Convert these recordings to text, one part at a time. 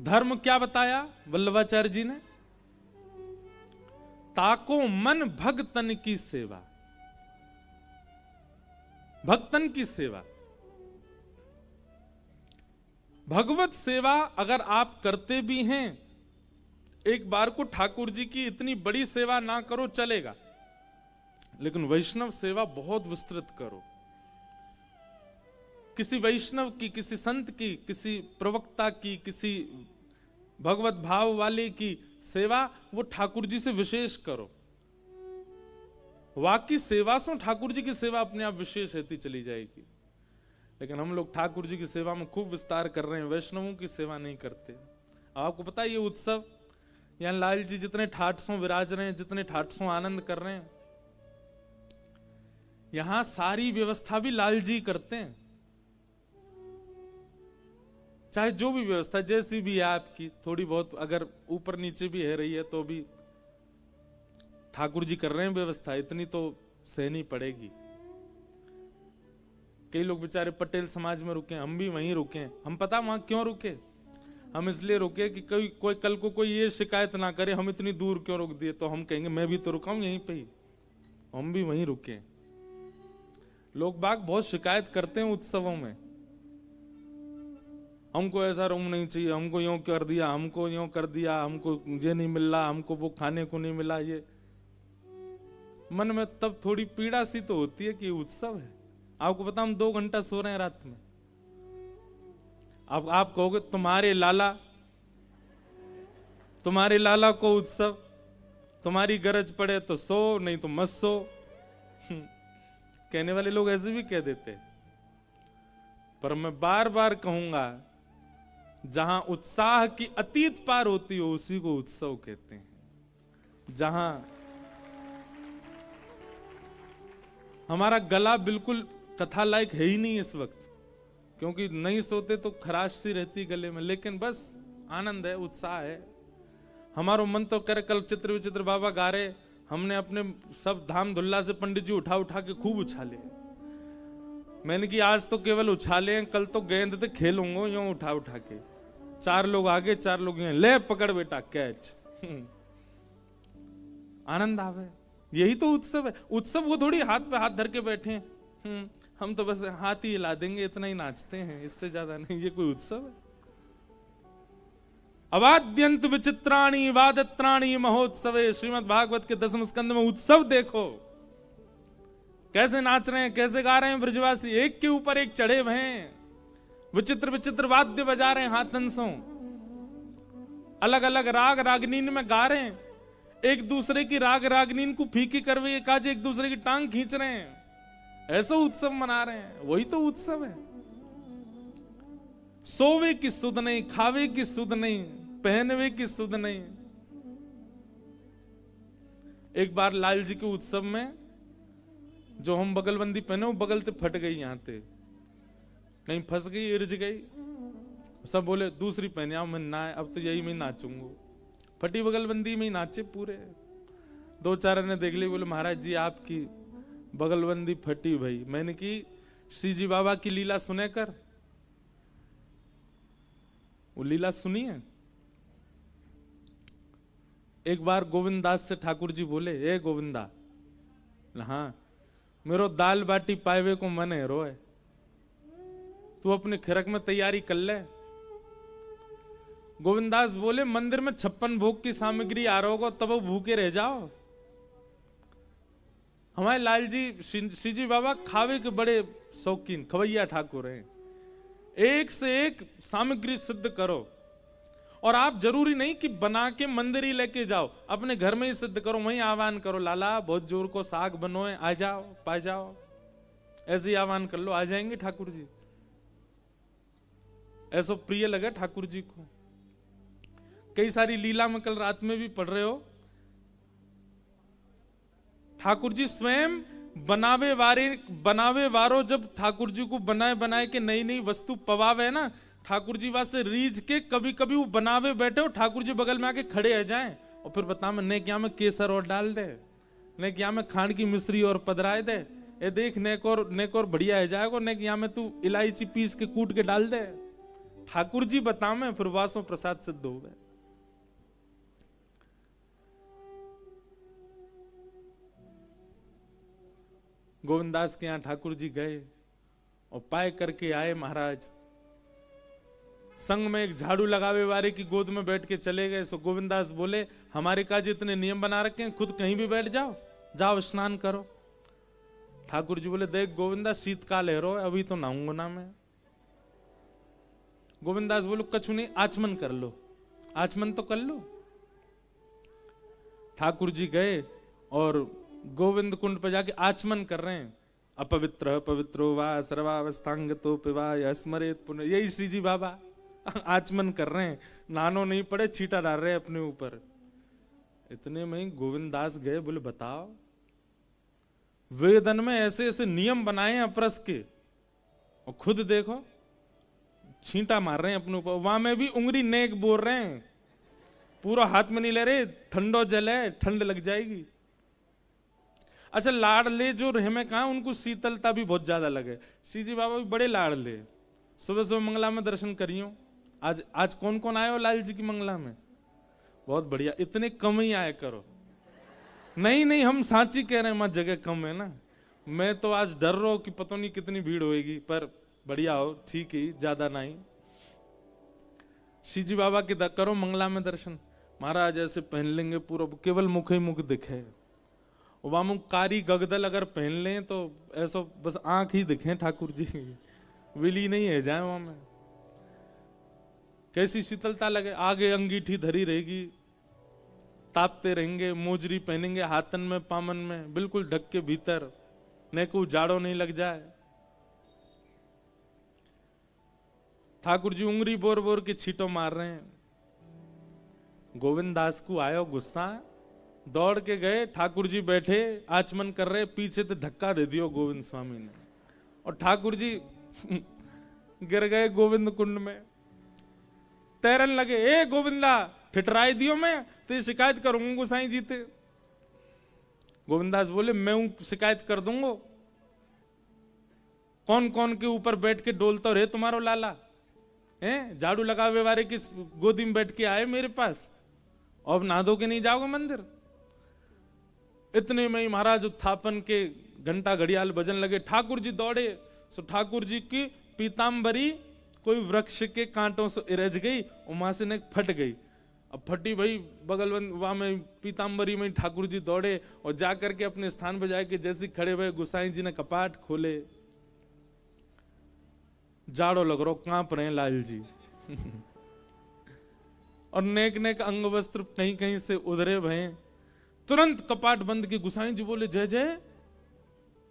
धर्म क्या बताया वल्लभाचार्य जी ने? ताको मन भगतन की सेवा, भक्तन की सेवा। भगवत सेवा अगर आप करते भी हैं, एक बार को ठाकुर जी की इतनी बड़ी सेवा ना करो चलेगा, लेकिन वैष्णव सेवा बहुत विस्तृत करो। किसी वैष्णव की, किसी संत की, किसी प्रवक्ता की, किसी भगवत भाव वाले की सेवा वो ठाकुर जी से विशेष करो। वाकी सेवा से ठाकुर जी की सेवा अपने आप विशेष रहती चली जाएगी। लेकिन हम लोग ठाकुर जी की सेवा में खूब विस्तार कर रहे हैं, वैष्णवों की सेवा नहीं करते। आपको पता है ये उत्सव, यहां लाल जी जितने ठाटसों विराज रहे हैं, जितने ठाटसों आनंद कर रहे हैं, यहां सारी व्यवस्था भी लाल जी करते हैं। चाहे जो भी व्यवस्था जैसी भी है आपकी, थोड़ी बहुत अगर ऊपर नीचे भी है रही है तो भी ठाकुर जी कर रहे हैं व्यवस्था, इतनी तो सहनी पड़ेगी। कई लोग बेचारे पटेल समाज में रुके, हम भी वहीं रुके। हम पता वहां क्यों रुके? हम इसलिए रुके कि कोई कल को कोई ये शिकायत ना करे हम इतनी दूर क्यों रुक दिए, तो हम कहेंगे मैं भी तो रुका हूं यहीं पे ही, हम भी वहीं रुके। लोग बाग बहुत शिकायत करते हैं उत्सवों में, हमको ऐसा रूम नहीं चाहिए, हमको यूं कर दिया, हमको यूं कर दिया, हमको ये नहीं मिल रहा, हमको वो खाने को नहीं मिला। ये मन में तब थोड़ी पीड़ा सी तो होती है कि उत्सव है। आपको पता हम 2 घंटा सो रहे हैं रात में। अब आप कहोगे तुम्हारे लाला को उत्सव, तुम्हारी गरज पड़े तो सो, नहीं तो मत सो। कहने वाले लोग ऐसे भी कह देते, पर मैं बार बार कहूंगा जहां उत्साह की अतीत पार होती हो उसी को उत्सव कहते हैं। जहां हमारा गला बिल्कुल कथा लायक है ही नहीं इस वक्त, क्योंकि नहीं सोते तो खराश सी रहती गले में, लेकिन बस आनंद है, उत्साह है। हमारा मन तो करे कल चित्र विचित्र बाबा गा रहे, हमने अपने सब धाम धुल्ला से पंडित जी उठा उठा के खूब उछाले। मैंने कि आज तो केवल उछाले हैं, कल तो गेंद से खेलूंगा यूं उठा उठा के। 4 लोग आगे 4 लोग यहाँ, ले पकड़ बेटा कैच। आनंद आवे, यही तो उत्सव है। उत्सव वो थोड़ी हाथ पे हाथ धर के बैठे हैं, हम तो बस हाथ ही हिला देंगे, इतना ही नाचते हैं, इससे ज्यादा नहीं। ये कोई उत्सव है? अवाद्यंत विचित्राणी वादत्राणी महोत्सवे, श्रीमद् भागवत के 10वें स्कंद में उत्सव देखो कैसे नाच रहे हैं, कैसे गा रहे हैं ब्रजवासी, एक के ऊपर एक चढ़े हुए हैं, विचित्र विचित्र वाद्य बजा रहे हैं हाथंसों, अलग अलग राग रागनीन में गा रहे हैं, एक दूसरे की राग रागनीन को फीकी करवे काज एक दूसरे की टांग खींच रहे हैं, ऐसा उत्सव मना रहे हैं। वही तो उत्सव है। सोवे की सुध नहीं, खावे की सुध नहीं, पहनवे की सुध नहीं। एक बार लाल जी के उत्सव में जो हम बगलबंदी पहने वो बगल से फट गई, यहां से कहीं फंस गई, इर्ज गई। सब बोले दूसरी पहने आओ, मैं ना अब तो यही मैं नाचूंगा। फटी बगलबंदी में ही नाचे पूरे। 2-4 ने देख ली, बोले महाराज जी आपकी बगलबंदी फटी भाई। मैंने की श्री जी बाबा की लीला सुने कर, वो लीला सुनी है। एक बार गोविंदास से ठाकुर जी बोले, ए गोविंदा, हाँ मेरो दाल बाटी पाएवे को मन है रोए, तू अपने खिरक में तैयारी कर ले। गोविंदास बोले मंदिर में 56 भोग की सामग्री आ रहा होगा, तब वो भूखे रह जाओ। हमारे लाल जी श्री जी बाबा खावे के बड़े शौकीन खवैया ठाकुर हैं। एक से एक सामग्री सिद्ध करो, और आप जरूरी नहीं कि बना के मंदिर ही लेके जाओ, अपने घर में ही सिद्ध करो, वहीं आह्वान करो, लाला बहुत जोर को साग बनोए, आ जाओ पा जाओ, ऐसे ही आह्वान कर लो, आ जाएंगे ठाकुर जी। ऐसा प्रिय लगा ठाकुर जी को। कई सारी लीला में कल रात में भी पढ़ रहे हो, ठाकुर जी स्वयं बनावे वारो जब ठाकुर जी को बनाए के नई नई वस्तु पवावे ना, ठाकुर जी वास्ते रीझ के कभी कभी वो बनावे बैठे हो, ठाकुर जी बगल में आके खड़े आ जाएं और फिर बता मैं ने क्या में केसर और डाल दे, ने क्या में खांड की मिश्री और पधराए दे, ये देख नेक और बढ़िया है जाएगा, ने क्या में तू इलायची पीस के कूट के डाल दे, ठाकुर जी बतावे, फिर वासो प्रसाद सिद्ध हो गए। गोविंदास के यहां ठाकुर जी गए और पाए करके आए महाराज। संग में एक झाड़ू लगावे वाले की गोद में बैठ के चले गए। सो गोविंदास बोले, हमारे काज इतने नियम बना रखे हैं, खुद कहीं भी बैठ जाओ, जाओ स्नान करो। ठाकुर जी बोले, देख गोविंदा, शीतकाल है रो, अभी तो नहाऊंगा ना मैं। गोविंदास बोलो, कछु नहीं, आचमन कर लो, आचमन तो कर लो। ठाकुर जी गए और गोविंद कुंड पर जाके आचमन कर रहे हैं। अपवित्र पवित्रो वा सर्वावस्थांग तो पिवा स्मरेत पुण्य, यही श्री जी बाबा आचमन कर रहे हैं, नानो नहीं पड़े, छीटा डाल रहे हैं अपने ऊपर। इतने में ही गोविंदास गए, बोले बताओ, वेदन में ऐसे ऐसे नियम बनाए हैं अपरस के, और खुद देखो छींटा मार रहे हैं अपने ऊपर। वहां में भी उंगली नेक बोल रहे हैं, पूरा हाथ में नहीं ले रहे, ठंडो जल है, ठंड लग जाएगी। अच्छा, लाडले जो रहे में कहा, उनको शीतलता भी बहुत ज्यादा लगे। श्री जी बाबा भी बड़े लाडले। सुबह सुबह मंगला में दर्शन करियो। आज कौन कौन आए हो लाल जी की मंगला में? बहुत बढ़िया, इतने कम ही आए करो। नहीं, हम सांची कह रहे हैं, मत जगह कम है ना। मैं तो आज डर रहा हूं कि पता नहीं कितनी भीड़ होएगी, पर बढ़िया हो, ठीक ही, ज्यादा नहीं। श्री जी बाबा के करो मंगला में दर्शन। महाराज ऐसे पहन लेंगे पूरा, केवल मुख ही मुख दिखे। वहां कारी गगदल अगर पहन लें तो ऐसा बस आंख ही दिखे ठाकुर जी, विली नहीं है जाए वहां में। कैसी शीतलता लगे, आगे अंगीठी धरी रहेगी, तापते रहेंगे, मोजरी पहनेंगे हाथन में पामन में, बिल्कुल ढक के भीतर, न को जाड़ो नहीं लग जाए। ठाकुर जी उंगली बोर बोर के छीटो मार रहे हैं। गोविंद दास को आयो गुस्सा, दौड़ के गए, ठाकुर जी बैठे आचमन कर रहे, पीछे से धक्का दे दियो गोविंद स्वामी ने, और ठाकुर जी गिर गए गोविंद कुंड में। तैरन लगे, ए गोविंदा, फिटराई दियो, मैं तेरी शिकायत करूंगा गोसाई जी ते। गोविंदास बोले, मैं शिकायत कर दूंगा। कौन कौन के ऊपर बैठ के डोलता रहे तुम्हारो लाला है? झाड़ू लगावे वाले की गोदी में बैठ के आए मेरे पास, और नहा धो के नहीं जाओगे मंदिर? इतने में ही महाराज उत्थापन के घंटा घड़ियाल बजन लगे। ठाकुर जी दौड़े, सो ठाकुर जी की पीताम्बरी कोई वृक्ष के कांटों से इरज गई और वहां से फट गई। अब फटी भाई बगल वहां में पीताम्बरी में ठाकुर जी दौड़े और जाकर के अपने स्थान पर जाके जैसे खड़े हुए, गुसाई जी ने कपाट खोले। जाड़ो लग रहा, कांप रहे हैं लाल जी और नेक नेक अंग वस्त्र कहीं कहीं से उधरे भये। तुरंत कपाट बंद के गुसाई जी बोले, जय जय,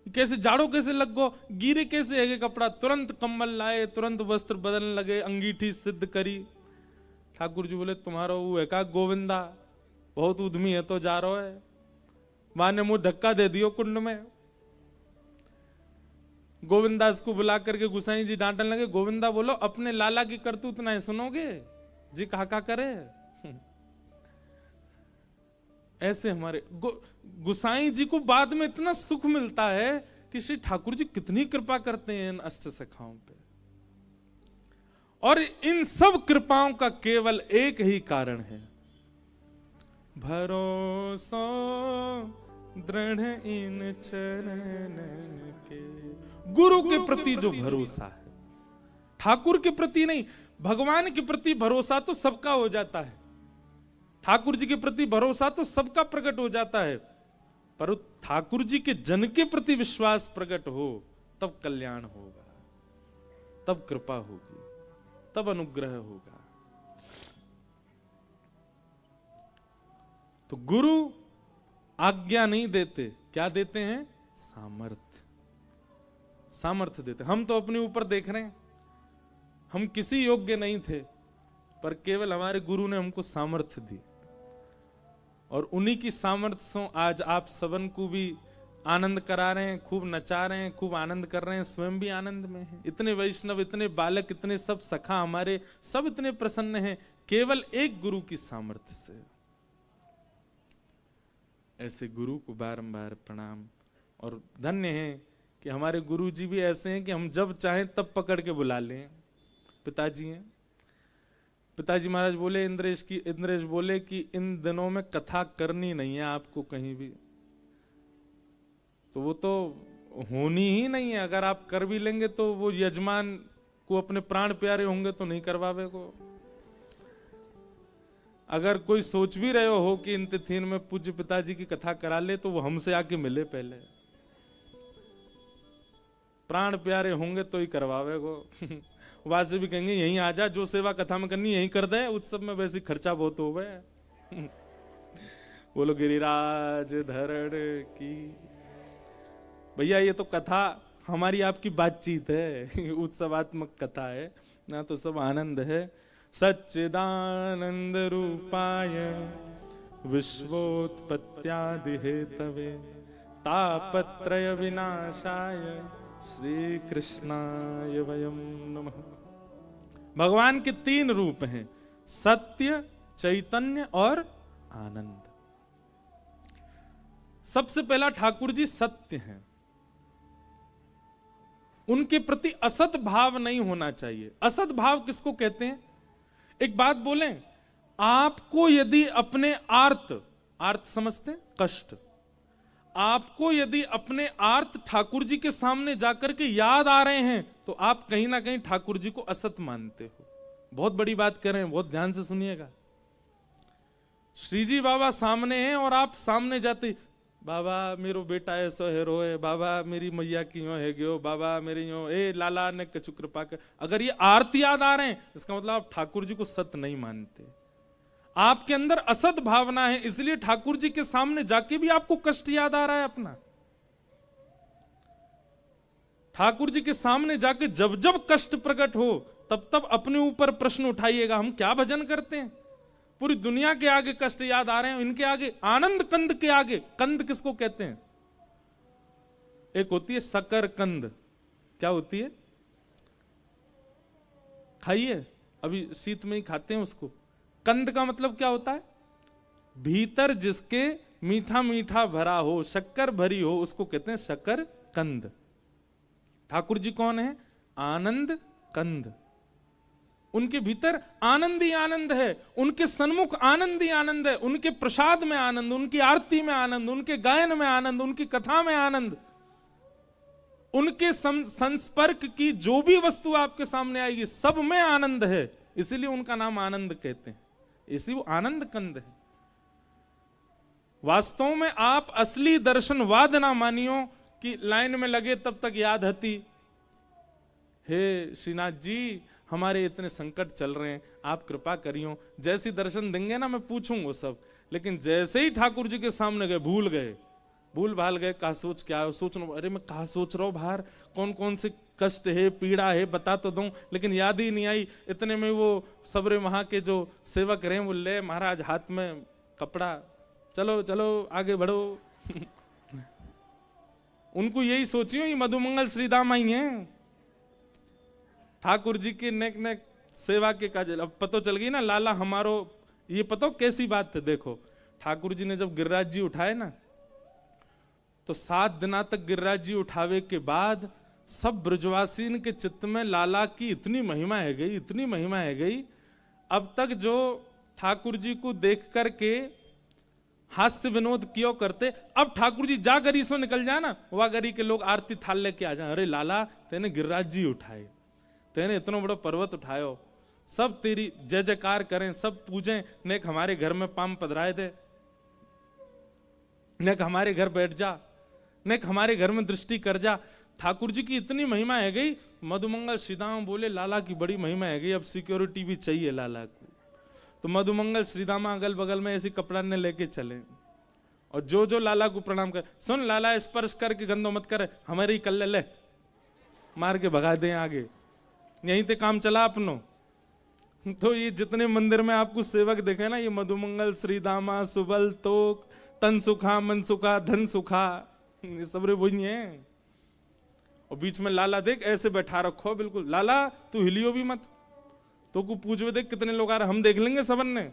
कैसे जाड़ो कैसे लग गो, गिरे कैसे है कपड़ा? तुरंत कम्बल लाए, तुरंत वस्त्र बदलने लगे, अंगीठी सिद्ध करी। ठाकुर जी बोले, तुम्हारा वो है का गोविंदा, बहुत उद्यमी है तो जा रहा है। मां ने मुंह धक्का दे दियो कुंड में। गोविंदास को बुला करके गुसाई जी डांटने लगे, गोविंदा बोलो, अपने लाला की करतूत ना सुनोगे जी, कहा करे। ऐसे हमारे गुसाई जी को बाद में इतना सुख मिलता है कि श्री ठाकुर जी कितनी कृपा करते हैं इन अष्ट सखाओं पे। और इन सब कृपाओं का केवल एक ही कारण है, भरोसा दृढ़ इन चरण के। गुरु के प्रति जो भरोसा है, ठाकुर के प्रति नहीं, भगवान के प्रति भरोसा तो सबका हो जाता है, ठाकुर जी के प्रति भरोसा तो सबका प्रकट हो जाता है, पर ठाकुर जी के जन के प्रति विश्वास प्रकट हो तब कल्याण होगा, तब कृपा होगी, तब अनुग्रह होगा। तो गुरु आज्ञा नहीं देते, क्या देते हैं? सामर्थ्य देते। हम तो अपने ऊपर देख रहे हैं, हम किसी योग्य नहीं थे, पर केवल हमारे गुरु ने हमको सामर्थ्य दी, और उन्हीं की सामर्थ्य से आज आप सबन को भी आनंद करा रहे हैं, खूब नचा रहे हैं, खूब आनंद कर रहे हैं, स्वयं भी आनंद में हैं। इतने वैष्णव, इतने बालक, इतने सब सखा हमारे, सब इतने प्रसन्न हैं, केवल एक गुरु की सामर्थ्य से। ऐसे गुरु को बारंबार प्रणाम, और धन्य है कि हमारे गुरु जी भी ऐसे हैं कि हम जब चाहें तब पकड़ के बुला लें। पिताजी हैं, पिताजी महाराज बोले, इंद्रेश बोले कि इन दिनों में कथा करनी नहीं है आपको कहीं भी, तो वो तो होनी ही नहीं है। अगर आप कर भी लेंगे तो वो यजमान को अपने प्राण प्यारे होंगे तो नहीं करवावे को। अगर कोई सोच भी रहे हो कि इन तिथिन में पूज्य पिताजी की कथा करा ले तो वो हमसे आके मिले पहले, प्राण प्यारे होंगे तो ही करवावे को। वहां से भी कहेंगे यहीं आ जा, जो सेवा कथा में करनी यहीं कर दे, उत्सव में वैसे खर्चा बहुत हो गए। बोलो गिरिराज धरण की। भैया ये तो कथा हमारी आपकी बातचीत है, उत्सवात्मक कथा है ना, तो सब आनंद है। सच्चिदानंद रूपाय विश्वोत्पत्त्यादि हेतवे तापत्रय विनाशाय श्री कृष्णाय वयम नमः। भगवान के 3 रूप हैं, सत्य, चैतन्य और आनंद। सबसे पहला ठाकुर जी सत्य हैं, उनके प्रति असत भाव नहीं होना चाहिए। असत भाव किसको कहते हैं? एक बात बोलें, आपको यदि अपने आर्त समझते हैं, कष्ट, आपको यदि अपने आर्त ठाकुर जी के सामने जाकर के याद आ रहे हैं तो आप कहीं ना कहीं ठाकुर जी को असत मानते हो। बहुत बड़ी बात कर रहे हैं, बहुत ध्यान से सुनिएगा। श्री जी बाबा सामने हैं और आप सामने जाते, बाबा मेरो बेटा ऐसा है रोए, बाबा मेरी मैया की यो है गयो, बाबा मेरी यो, ए लाला ने कछु कृपा कर। अगर ये आरती याद आ रहे हैं इसका मतलब आप ठाकुर जी को सत नहीं मानते, आपके अंदर असत भावना है, इसलिए ठाकुर जी के सामने जाके भी आपको कष्ट याद आ रहा है अपना। ठाकुर जी के सामने जाके जब जब कष्ट प्रकट हो तब तब अपने ऊपर प्रश्न उठाइएगा, हम क्या भजन करते हैं? पूरी दुनिया के आगे कष्ट याद आ रहे हैं, इनके आगे आनंद कंद के आगे, कंद किसको कहते हैं? एक होती है शकर कंद, क्या होती है? खाइए, अभी शीत में ही खाते हैं उसको। कंद का मतलब क्या होता है? भीतर जिसके मीठा मीठा भरा हो, शक्कर भरी हो, उसको कहते हैं शकर कंद। ठाकुर जी कौन है? आनंद कंद। उनके भीतर आनंद ही आनंद है, उनके सन्मुख आनंद ही आनंद है, उनके प्रसाद में आनंद, उनकी आरती में आनंद, उनके गायन में आनंद, उनकी कथा में आनंद, उनके संस्पर्क की जो भी वस्तु आपके सामने आएगी सब में आनंद है, इसीलिए उनका नाम आनंद कहते हैं, इसी वो आनंद कंद है। वास्तव में आप असली दर्शनवाद ना मानियो कि लाइन में लगे तब तक याद हती, हे श्रीनाथ जी हमारे इतने संकट चल रहे हैं, आप कृपा करियो, जैसी दर्शन देंगे ना मैं पूछूंगा सब। लेकिन जैसे ही ठाकुर जी के सामने गए, भूल भाल गए, कहा सोच क्या है, सोच, अरे मैं कहा सोच रहा हूं बाहर, कौन कौन से कष्ट है, पीड़ा है, बता तो दूं, लेकिन याद ही नहीं आई। इतने में वो सबरे वहां के जो सेवक रहे वो ले महाराज हाथ में कपड़ा, चलो चलो आगे बढ़ो। उनको यही सोचियो ये मधुमंगल श्रीदाम आई हैं, ठाकुर जी के नेक नेक सेवा के काजल। अब पतो चल गई ना लाला हमारो, ये पतो कैसी बात है। देखो ठाकुर जी ने जब गिरिराज जी उठाए ना, तो 7 दिना तक गिरिराज जी उठावे के बाद सब ब्रजवासीन के चित्त में लाला की इतनी महिमा है गई, इतनी महिमा है गई। अब तक जो ठाकुर जी को देख करके हास्य विनोद क्यों करते, अब ठाकुर जी जा गरी सो निकल जाए ना, वह गरी के लोग आरती थाल लेके आ जाए, अरे लाला तेने गिरिराज जी उठाए, तेने इतना बड़ा पर्वत उठायो, सब तेरी जय जयकार करें, सब पूजें, नेक हमारे घर में पाम पधराए थे, नेक हमारे घर बैठ जा, नेक हमारे घर में दृष्टि कर जा। ठाकुर जी की इतनी महिमा है गई। मधुमंगल श्रीदाम बोले लाला की बड़ी महिमा है गई, अब सिक्योरिटी भी चाहिए लाला को। तो मधुमंगल श्रीदामा अगल बगल में ऐसी कपड़ा ने लेके चले, और जो जो लाला को प्रणाम कर, सुन लाला स्पर्श करके गंदो मत कर, हमारे ही कल्ले ले मार के भगा दे आगे, यहीं ते काम चला अपनो। तो ये जितने मंदिर में आपको सेवक देखे ना, ये मधुमंगल श्रीदामा सुबल तोक तन सुखा मन सुखा धन सुखा, ये सब रे वही है। और बीच में लाला देख ऐसे बैठा रखो, बिल्कुल लाला तू हिलियो भी मत, तो को पूछ देख कितने लोग आ रहे, हम देख लेंगे सबन ने,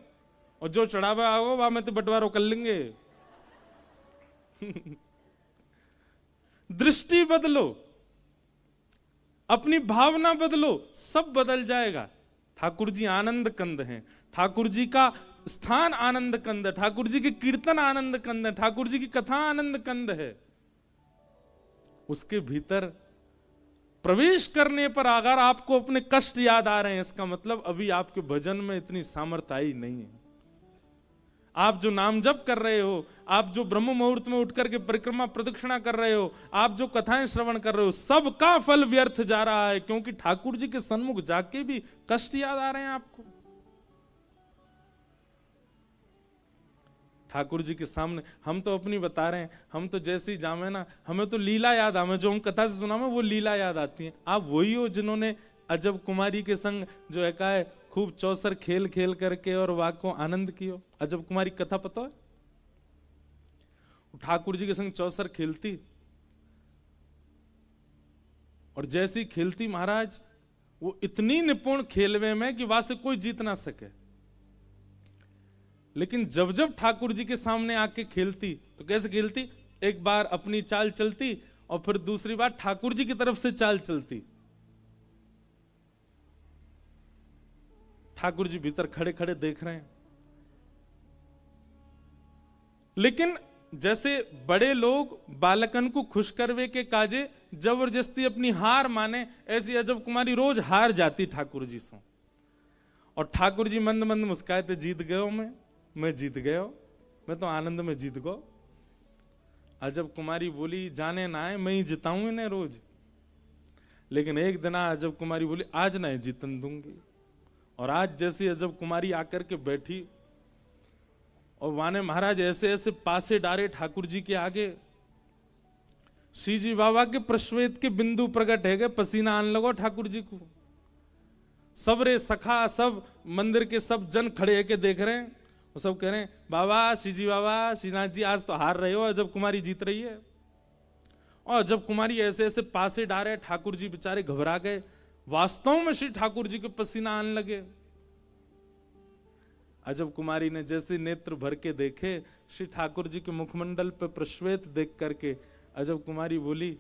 और जो चढ़ावा आओ वहां में तो बंटवारा कर लेंगे। दृष्टि बदलो, अपनी भावना बदलो, सब बदल जाएगा। ठाकुर जी आनंद कंद हैं, ठाकुर जी का स्थान आनंद कंद है, ठाकुर जी के कीर्तन आनंद कंद है, ठाकुर जी की कथा आनंद कंद है। उसके भीतर प्रवेश करने पर अगर आपको अपने कष्ट याद आ रहे हैं, इसका मतलब अभी आपके भजन में इतनी सामर्थ्य आई नहीं है। आप जो नाम जप कर रहे हो, आप जो ब्रह्म मुहूर्त में उठ करके परिक्रमा प्रदक्षिणा कर रहे हो, आप जो कथाएं श्रवण कर रहे हो, सबका फल व्यर्थ जा रहा है, क्योंकि ठाकुर जी के सन्मुख जाके भी कष्ट याद आ रहे हैं आपको। ठाकुर जी के सामने हम तो अपनी बता रहे हैं, हम तो जैसे ही जामे ना, हमें तो लीला याद, हमें जो हम कथा से सुना में वो लीला याद आती है। आप वही हो जिन्होंने अजब कुमारी के संग जो है का है खूब चौसर खेल खेल करके और वाक को आनंद कियो। अजब कुमारी कथा पता है? ठाकुर जी के संग चौसर खेलती, और जैसी खेलती महाराज, वो इतनी निपुण खेलवे में कि वहां से कोई जीत ना सके। लेकिन जब जब ठाकुर जी के सामने आके खेलती तो कैसे खेलती, एक बार अपनी चाल चलती और फिर दूसरी बार ठाकुर जी की तरफ से चाल चलती। ठाकुर जी भीतर खड़े खड़े देख रहे हैं। लेकिन जैसे बड़े लोग बालकन को खुश करवे के काजे जबरदस्ती अपनी हार माने, ऐसी अजब कुमारी रोज हार जाती ठाकुर जी से। और ठाकुर जी मंद मंद मुस्काए थे, जीत गयो मैं जीत गयो, मैं तो आनंद में जीत गो। अजब कुमारी बोली, जाने ना है, मैं ही जिताऊं इन्हें रोज। लेकिन एक दिन अजब कुमारी बोली, आज ना जीतन दूंगी। और आज जैसी अजब कुमारी आकर के बैठी और वाने महाराज ऐसे ऐसे पासे डारे ठाकुर जी के आगे, श्री जी बाबा के प्रश्वेत के बिंदु प्रकट है गए, पसीना आने लगो ठाकुर जी को। सब रे सखा, सब मंदिर के सब जन खड़े है के देख रहे हैं, वो सब कह रहे हैं, बाबा श्री जी बाबा, श्रीनाथ जी आज तो हार रहे हो, अजब कुमारी जीत रही है। और जब कुमारी ऐसे ऐसे पासे डारे, ठाकुर जी बेचारे घबरा गए। वास्तव में श्री ठाकुर जी के पसीना आने लगे। अजब कुमारी ने जैसे नेत्र भर के देखे श्री ठाकुर जी के मुखमंडल पे प्रश्वेत देख करके, अजब कुमारी बोली,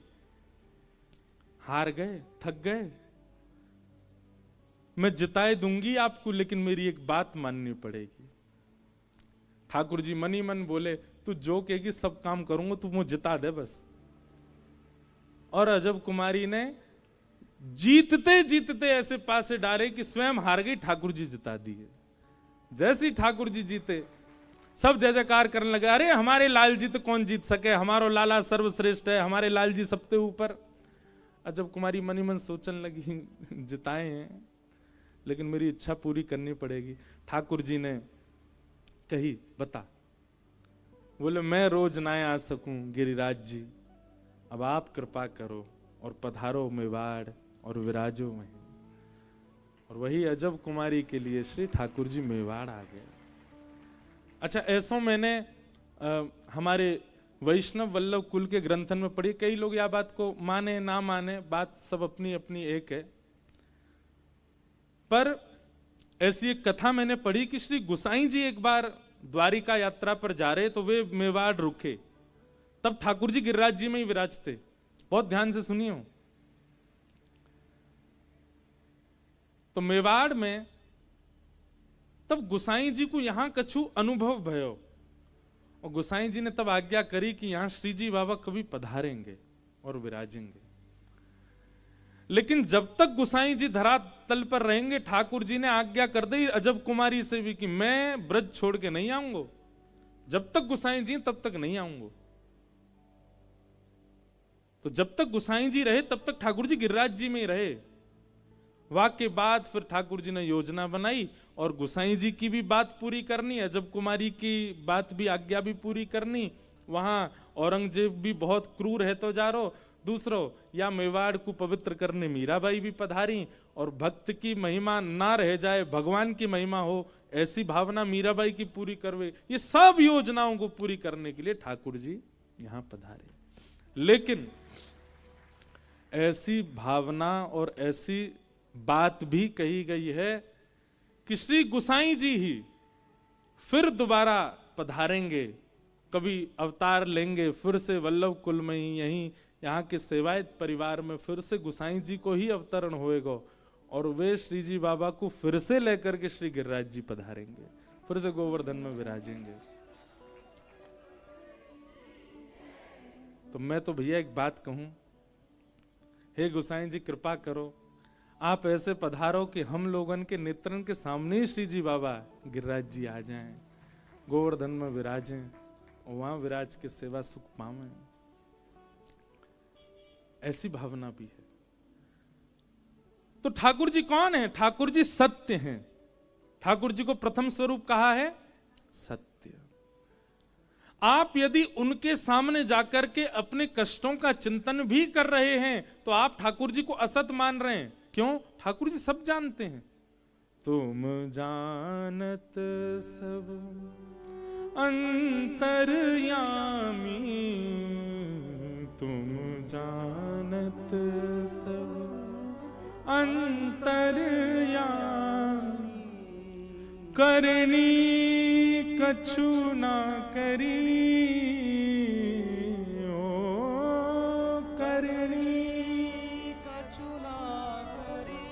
हार गए, थक गए, मैं जिताए दूंगी आपको, लेकिन मेरी एक बात माननी पड़ेगी। ठाकुर जी मनी मन बोले, तू जो कहेगी सब काम करूंगा, तू मुझे जिता दे बस। और अजब कुमारी ने जीतते जीतते ऐसे पासे डाले कि स्वयं हार गई, ठाकुर जी जिता दिए। जैसे ही ठाकुर जी जीते, सब जय जयकार करने लगे, अरे हमारे लाल जी तो कौन जीत सके, हमारो लाला सर्वश्रेष्ठ है, हमारे लाल जी सबसे ऊपर। अजब कुमारी मनी मन सोचने लगी, जिताए हैं लेकिन मेरी इच्छा पूरी करनी पड़ेगी। ठाकुर जी ने कही, बता। बोले, मैं रोज ना आ सकूं गिरिराज जी, अब आप कृपा करो और पधारो मेवाड़ और विराजो में। और वही अजब कुमारी के लिए श्री ठाकुर जी मेवाड़ आ गए। अच्छा, ऐसा मैंने हमारे वैष्णव वल्लभ कुल के ग्रंथन में पढ़ी। कई लोग यह बात को माने ना माने, बात सब अपनी अपनी एक है, पर ऐसी एक कथा मैंने पढ़ी कि श्री गुसाई जी एक बार द्वारिका यात्रा पर जा रहे, तो वे मेवाड़ रुके, तब ठाकुर जी गिरिराज जी में ही विराजते। बहुत ध्यान से सुनियो। तो मेवाड़ में तब गुसाई जी को यहां कछु अनुभव भयो, और गुसाई जी ने तब आज्ञा करी कि यहां श्री जी बाबा कभी पधारेंगे और विराजेंगे। लेकिन जब तक गुसाई जी धरातल पर रहेंगे, ठाकुर जी ने आज्ञा कर दी अजब कुमारी से भी कि मैं ब्रज छोड़ के नहीं आऊंगा। जब तक गुसाई जी तब तक नहीं आऊंगा। तो जब तक गुसाई जी रहे तब तक ठाकुर जी गिरिराज जी में ही रहे। वाक के बाद फिर ठाकुर जी ने योजना बनाई और गुसाई जी की भी बात पूरी करनी, अजब कुमारी की बात भी, आज्ञा भी पूरी करनी। वहां औरंगजेब भी बहुत क्रूर है तो जा रो, दूसरो या मेवाड़ को पवित्र करने मीराबाई भी पधारी, और भक्त की महिमा ना रह जाए, भगवान की महिमा हो, ऐसी भावना मीराबाई की पूरी करवे। ये सब योजनाओं को पूरी करने के लिए ठाकुर जी यहां पधारे। लेकिन ऐसी भावना और ऐसी बात भी कही गई है कि श्री गुसाई जी ही फिर दोबारा पधारेंगे, कभी अवतार लेंगे, फिर से वल्लभ कुल में ही, यहीं यहाँ के सेवायत परिवार में फिर से गुसाई जी को ही अवतरण होएगा। और वे श्री जी बाबा को फिर से लेकर के श्री गिरिराज जी पधारेंगे, फिर से गोवर्धन में विराजेंगे। तो मैं तो भैया एक बात कहूं, हे गोसाई जी कृपा करो, आप ऐसे पधारो कि हम लोगन के नेत्रन के सामने ही श्री जी बाबा गिरिराज जी आ जाएं, गोवर्धन में विराजें और वहां विराज के सेवा सुख पावें। ऐसी भावना भी है। तो ठाकुर जी कौन है? ठाकुर जी सत्य हैं। ठाकुर जी को प्रथम स्वरूप कहा है सत्य। आप यदि उनके सामने जाकर के अपने कष्टों का चिंतन भी कर रहे हैं तो आप ठाकुर जी को असत मान रहे हैं। क्यों? ठाकुर जी सब जानते हैं। तुम जानत सब अंतर्यामी, तुम जानत सब अंतर्यामी, करनी कछु ना करी, ओ करनी कछु ना करी,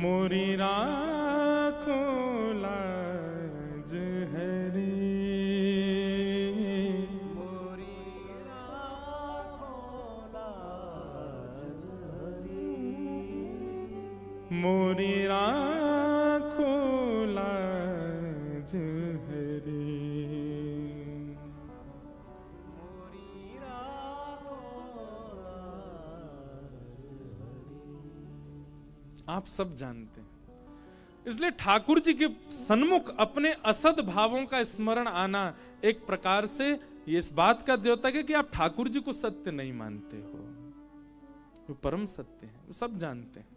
मोरी राखो लाज हरी, मोरी राखो लाज हरी, मोरी राखो लाज हरी, मोरी राखो लाज हरी। आप सब जानते हैं, इसलिए ठाकुर जी के सन्मुख अपने असद भावों का स्मरण आना एक प्रकार से ये इस बात का द्योतक है कि आप ठाकुर जी को सत्य नहीं मानते हो। वो परम सत्य है, वो सब जानते हैं।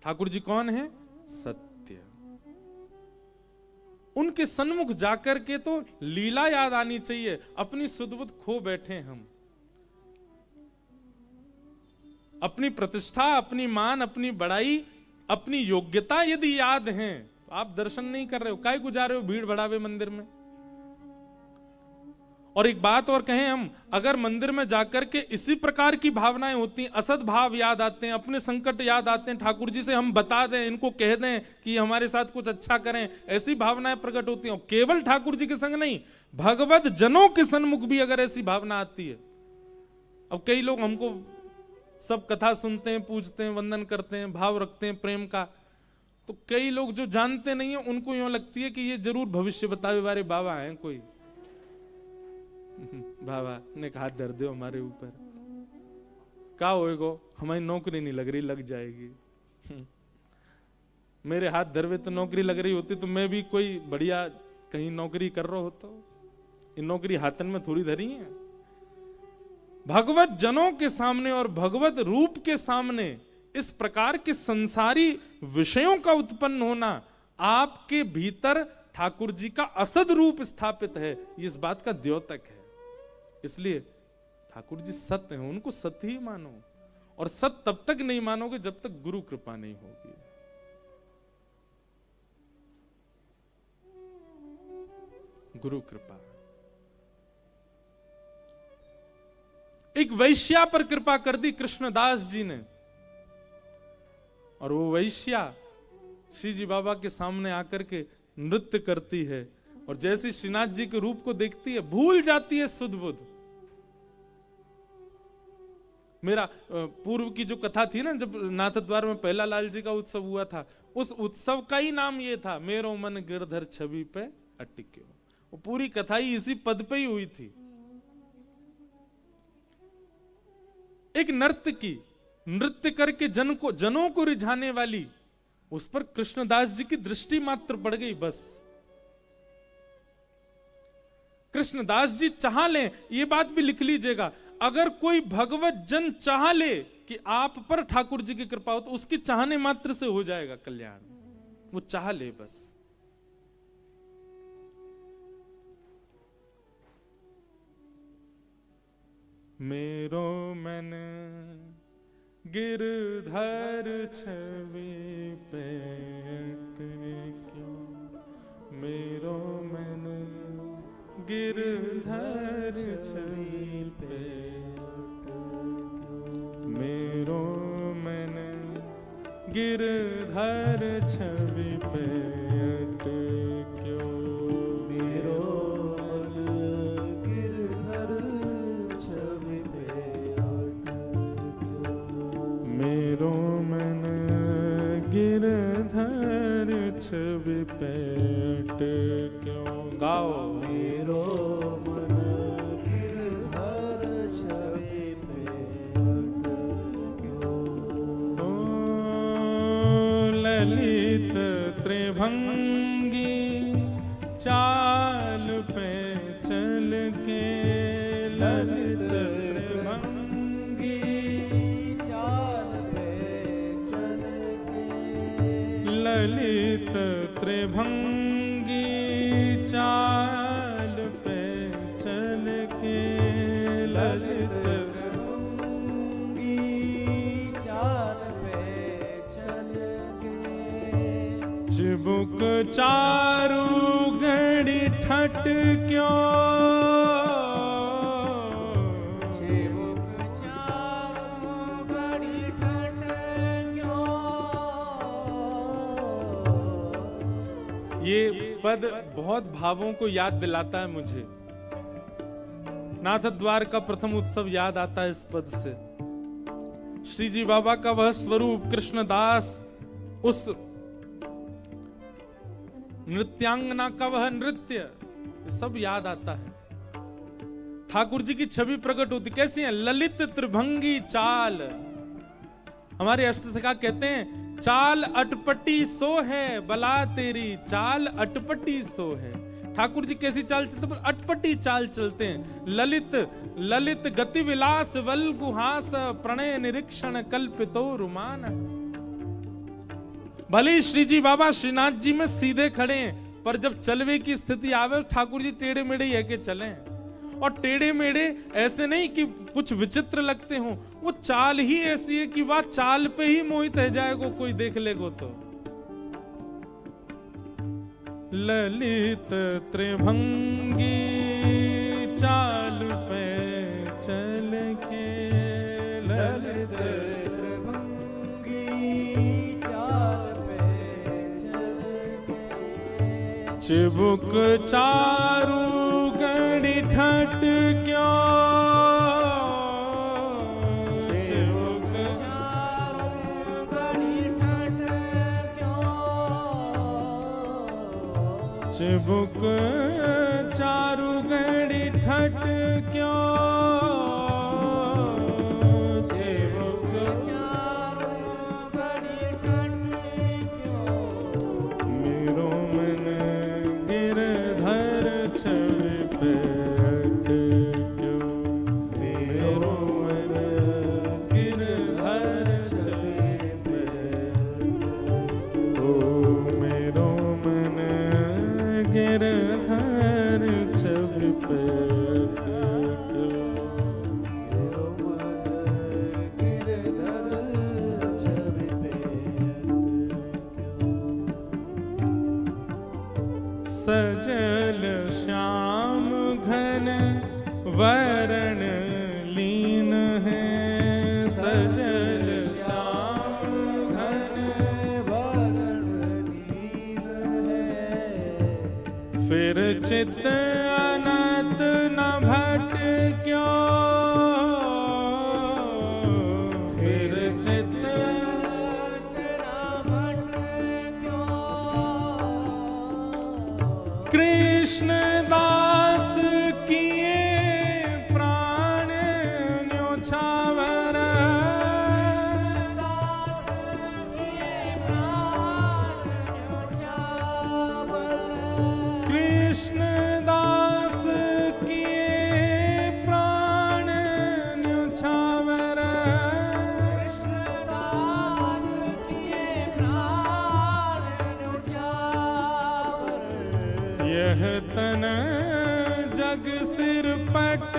ठाकुर जी कौन है? सत्य। उनके सन्मुख जाकर के तो लीला याद आनी चाहिए। अपनी सुध-बुध खो बैठे हम, अपनी प्रतिष्ठा, अपनी मान, अपनी बड़ाई, अपनी योग्यता यदि याद है तो आप दर्शन नहीं कर रहे हो, काहे को जा रहे हो भीड़ बढ़ावे मंदिर में। और एक बात और कहें हम, अगर मंदिर में जाकर के इसी प्रकार की भावनाएं होती हैं, असद भाव याद आते हैं, अपने संकट याद आते हैं, ठाकुर जी से हम बता दें, इनको कह दें कि हमारे साथ कुछ अच्छा करें, ऐसी भावनाएं प्रकट होती हैं। केवल ठाकुर जी के संग नहीं, भगवत जनों के सन्मुख भी अगर ऐसी भावना आती है। अब कई लोग हमको सब कथा सुनते हैं, पूजते हैं, वंदन करते हैं, भाव रखते हैं प्रेम का, तो कई लोग जो जानते नहीं है उनको यूं लगती है कि ये जरूर भविष्य बतावे वाले बाबा हैं कोई। बाबा ने हाथ धर दो हमारे ऊपर, क्या होएगो, हमारी नौकरी नहीं लग रही, लग जाएगी। मेरे हाथ धरवे तो नौकरी लग रही होती तो मैं भी कोई बढ़िया कहीं नौकरी कर रहा होता। ये नौकरी हाथन में थोड़ी धरी है। भगवत जनों के सामने और भगवत रूप के सामने इस प्रकार के संसारी विषयों का उत्पन्न होना, आपके भीतर ठाकुर जी का असद रूप स्थापित है, ये इस बात का द्योतक है। इसलिए ठाकुर जी सत्य हैं, उनको सत्य ही मानो। और सत्य तब तक नहीं मानोगे जब तक गुरु कृपा नहीं होगी। गुरु कृपा। एक वैश्या पर कृपा कर दी कृष्णदास जी ने, और वो वैश्या श्री जी बाबा के सामने आकर के नृत्य करती है, और जैसे श्रीनाथ जी के रूप को देखती है भूल जाती है सुध बुध। मेरा पूर्व की जो कथा थी ना, जब नाथ द्वार में पहला लाल जी का उत्सव हुआ था, उस उत्सव का ही नाम ये था, मेरो मन गिरधर छवि पे अटक्यो। वो पूरी कथा ही इसी पद पे ही हुई थी। एक नर्तकी नृत्य करके जनों को रिझाने वाली, उस पर कृष्णदास जी की दृष्टि मात्र पड़ गई बस। कृष्णदास जी चाह लें, ये बात भी लिख लीजिएगा, अगर कोई भगवत जन चाह ले कि आप पर ठाकुर जी की कृपा हो तो उसकी चाहने मात्र से हो जाएगा कल्याण। वो चाह ले बस। मेरो मन गिरधर छवि पे अटक्यो, मेरो मन गिरधर छवि पे अटक्यो, गिरधर छवि पे अटक्यो। मेरो मन गिरधर छवि पे अटक्यो। मेरो मन गिरधर छवि पे अटक्यो। गाओ। मेरो मन गिरधर छवि पे अटक्यो। ओ ललित त्रिभंगी चाल पे चल के, ललित त्रिभंगी चाल पे चल के। ललित त्रिभंगी चाल पे चल के, ललित त्रिभंगी चाल पे चल के। चिबुक चारू घड़ी ठट क्यों, चिबुक चारू घड़ी ठट क्यों। ये पद बहुत भावों को याद दिलाता है मुझे। नाथ द्वार का प्रथम उत्सव याद आता है इस पद से। श्री जी बाबा का वह स्वरूप कृष्णदास, उस नृत्यांगना का वह नृत्य, सब याद आता है। ठाकुर जी की छवि प्रकट होती कैसी है? ललित त्रिभंगी चाल। हमारे अष्टसखा कहते हैं चाल अटपटी सो है बला तेरी, चाल अटपटी सो है। ठाकुर जी कैसी चाल चलते? अटपटी चाल चलते हैं। ललित ललित गति विलास वल गुहास, प्रणय निरीक्षण कल्पितो रुमान। भले श्री जी बाबा श्रीनाथ जी में सीधे खड़े हैं, पर जब चलवे की स्थिति आवे ठाकुर जी टेढ़े मेढ़े है के चले। और टेढ़े मेढ़े ऐसे नहीं कि कुछ विचित्र लगते हों, वो चाल ही ऐसी है कि वह चाल पे ही मोहित रह जाएगा कोई देख लेगो तो। ललित त्रिभंगी चाल पे चल के, ललित त्रिभंगी चाल पे चल के। चिबुक चारू घड़ी ठट क्यों, चिबुक चारू घड़ी ठट क्यों। चिबुक चारू घड़ी ठट क्यों, चिबुक चारू घड़ी ठट क्यों। मेरो मन गिरधर छवि पे अटक्यो। मेरो मन गिरधर छवि पे अटक्यो। ओ मेरो मन गिरधर छवि पे अटक्यो। मेरो मन गिरधर छवि पे अटक्यो। सजल श्याम घन वरण लीन है, सजल श्याम घन वरण लीन है। फिर चित अनंत न भट क्यों, फिर चित तेरा भट क्यों। कृष्ण दास किए प्राण न्योछावर, दास किए प्राण न्योछावर। कृष्ण दास किए प्राण न्योछावर। कृष्णदास किए प्राण न्योछावर। यह तन जग सिर पट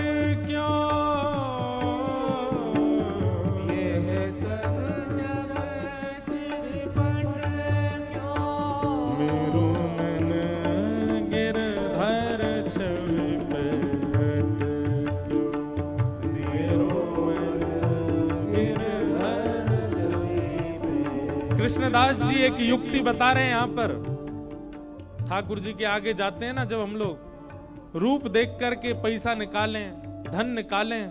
क्यों, यह तन जग सिर पट क्यों। मेरो मन गिरधर छवि पे अटक्यो। मेरो मन गिरधर छवि पे। कृष्ण कृष्णदास जी एक युक्ति बता रहे हैं यहां पर। ठाकुर जी के आगे जाते हैं ना जब हम लोग, रूप देख करके पैसा निकालें, धन निकालें,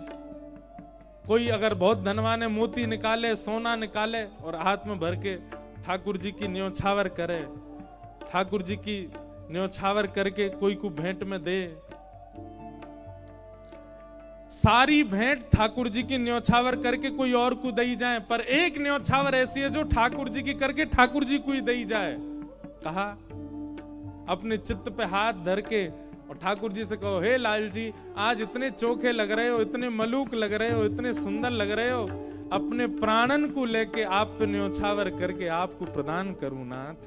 कोई अगर बहुत धनवान है मोती निकाले, सोना निकाले और हाथ में भर के ठाकुर जी की न्योछावर करे, ठाकुर जी की न्योछावर करके कोई को भेंट में दे। सारी भेंट ठाकुर जी की न्योछावर करके कोई और को दई जाए, पर एक न्योछावर ऐसी है जो ठाकुर जी की करके ठाकुर जी को ही दई जाए। कहा अपने चित्त पे हाथ धर के और ठाकुर जी से कहो, हे लाल जी आज इतने चोखे लग रहे हो, इतने मलूक लग रहे हो, इतने सुंदर लग रहे हो, अपने प्राणन को लेके आप पे न्योछावर करके आपको प्रदान करूं नाथ।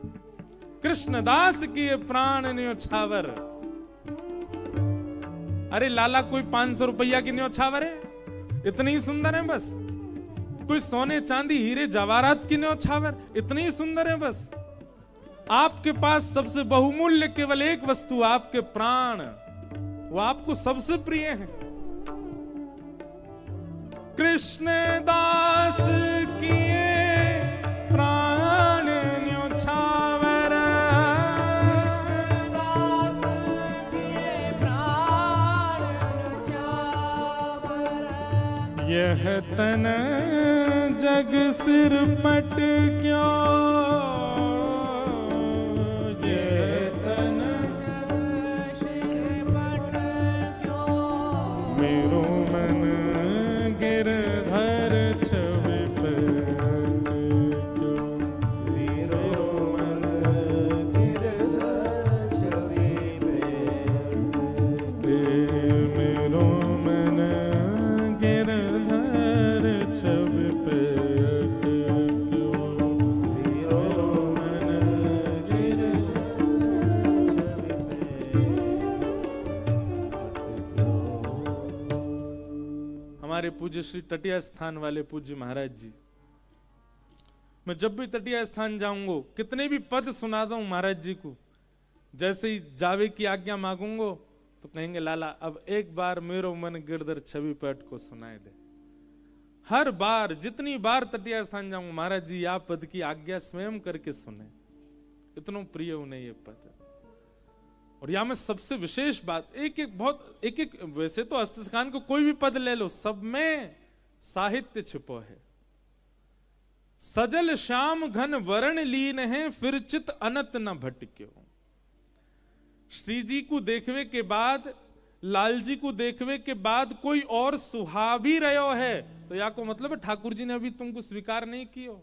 कृष्णदास की ये प्राण न्योछावर। अरे लाला कोई 500 रुपया की न्योछावर है, इतनी ही सुंदर है बस। कोई सोने चांदी हीरे जवाहरात की न्योछावर, इतनी ही सुंदर है बस। आपके पास सबसे बहुमूल्य केवल एक वस्तु, आपके प्राण, वो आपको सबसे प्रिय है। कृष्णदास किए प्राण न्योछावर, कृष्णदास किए प्राण न्योछावर। यह तन जग सिर पट क्यों, मेरो मन गिरधर छवि पट क्यों, मेरो मन गिरधर छवि पट मेरो मन गिरधर छवि पट क्यों, मेरो मन गिरधर हमारे पूज्य श्री तटिया स्थान वाले पूज्य महाराज जी, मैं जब भी तटिया स्थान जाऊंगा कितने भी पद सुना दूं महाराज जी को, जैसे ही जावे की आज्ञा मांगूंगा तो कहेंगे लाला अब एक बार मेरो मन गिरधर छवि पट को सुनाए दे। हर बार जितनी बार तटिया स्थान जाऊंगा महाराज जी आप पद की आज्ञा स्वयं करके सुने, इतना प्रिय उन्हें ये पद। और यहां में सबसे विशेष बात, एक वैसे तो अष्टसिद्धांत को कोई भी पद ले लो, सब में साहित्य छिपो है। सजल श्याम घन वर्ण लीन है, फिर चित अनत न भटक्यो। श्री जी को देखवे के बाद, लाल जी को देखवे के बाद कोई और सुहा भी रहो है तो या को मतलब है ठाकुर जी ने अभी तुमको स्वीकार नहीं कियो।